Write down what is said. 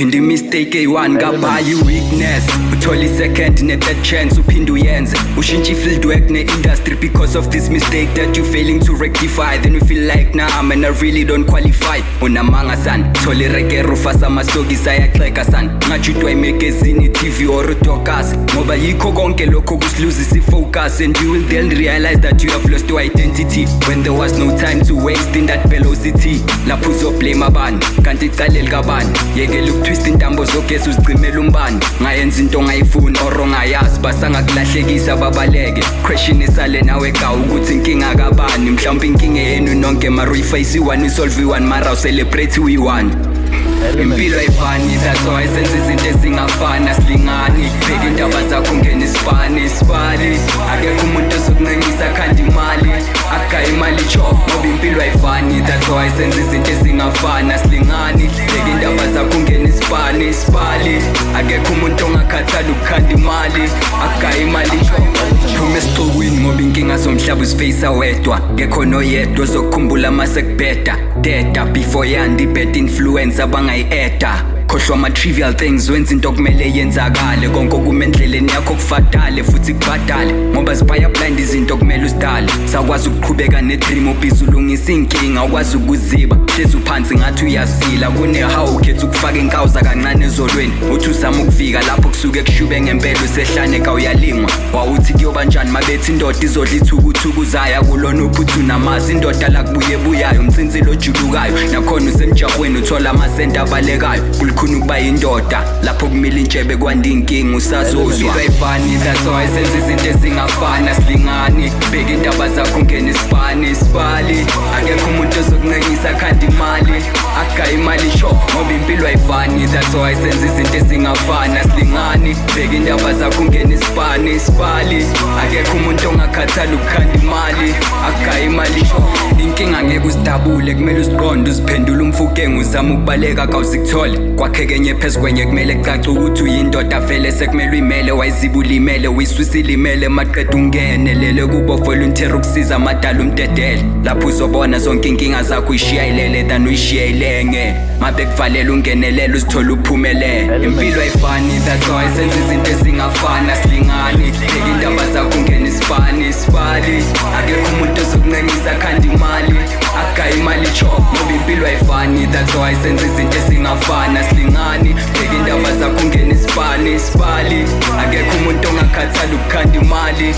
Phinde mistake A1 kabayi weakness. Utholi second ne third chance uphinde uyenze. Ushintshe field work ne industry because of this mistake that you failing to rectify. Then you feel like nah man I really don't qualify. Unamanga san tholi reggae rufasa masogi sayaxeka san. Ngathi utwa imagazine TV or udokasi. Ngoba yikho konke lokho kusiluzisa ifocus and you will then realize that you have lost your identity when there was no time to waste in that velocity. Lapho uzoblame abantu kanti icala likabani. Yekela ukutwist intambo zogesi uzicimela umbani. Ngayenza into ongayifuni or ongayazi basangakulahlekisa babaleke. Question isale nawe ka ukuthi inkinga kabani. Mhlawumbe inkinga yenu nonke mara uyiface i-one usolve i-one mara ucelebrate uyi-one. Impilo ayifani, that's why senze izinto ezingafana silingani. Bheka indaba zakho ungena isibani isibali. Akekho umuntu ozokuncengisa khanda imali akaya imali chop ngoba impilo ayifani, that's why senze izinto ezingafana silingani. Bheka indaba zakho ungena isibani isibali. Akekho umuntu ongakhathali ukukhanda imali akaya imali chop. Phuma esixukwini ngoba inkinga zomhlaba uziface wedwa. Ngekho noyedwa ozokukhumbula masekubheda data before yandi bad influence abangayi-eda. Khohlwa ama-trivial things wenza into okumele yenzakale. Konke kuma endleleni yakho kufatale futhi kubhadale ngoba zibhaya blind izinto okumele uzidale. Sakwazi ukuqhubeka nedream ubhizi ulungisa inkinga ukwazi ukuziba hlezi uphansi ngathi uyasila. Kunehawu ukhetha ukufaka inkawuza kancane ezolweni uthi uzama ukufika lapho kusuke kushube ngempela usehlane ka uyalingwa. Wawuthi kuyoba njani mabethi indoda izodla ithukuthuku zaya kulona uphuthu namasi. Indoda la kubuye buyayo umtsinzilo ojulukayo nakhona usemjahweni uthola amasenta abalekayo. Kulikhuni ukuba indoda lapho kumile intshebe kwanda inkinga usazozwa. Ayifani, that's why senze izinto ezingafana silingani. Bheka indaba zakho ungena isibani isibali. Akekho umuntu ozokuncengisa khanda imali akaya imali shop ngoba impilo ayifani, that's why senze izinto ezingafana silingani. Bheka indaba zakho ungena isibani isibali. Akekho umuntu ongakhathali ukukhanda imali akaya imali shop. Inkinga ngeke usidabule kumele uziqonde uziphendule umfukenge uzama ukubaleka kawuzikuthole. Kwakheke nye phezu kwenye kumele kucace ukuthi uyindoda vele sekumele uyimele. Wayizibula imele uyiswisile imele maqeda ungenelele kubo volunteer ukusiza amadala umdedele. Lapho uzobona zonke inkinga zakho uyishiya ilele than uyishiya ilenge. Mabe kuvalele ungenelele uzithole uphumelele. Impilo ayifani, that's why senze izinto ezingafana silingani. Bheka indaba zakho ungena isibani isibali. Akekho umuntu ozokuncengisa khanda imali akaya imali chop ngoba impilo ayifani, that's why senze izinto ezingafana silingani. Bheka indaba zakho ungena isibani isibali. Akekho umuntu ongakhathali ukukhanda imali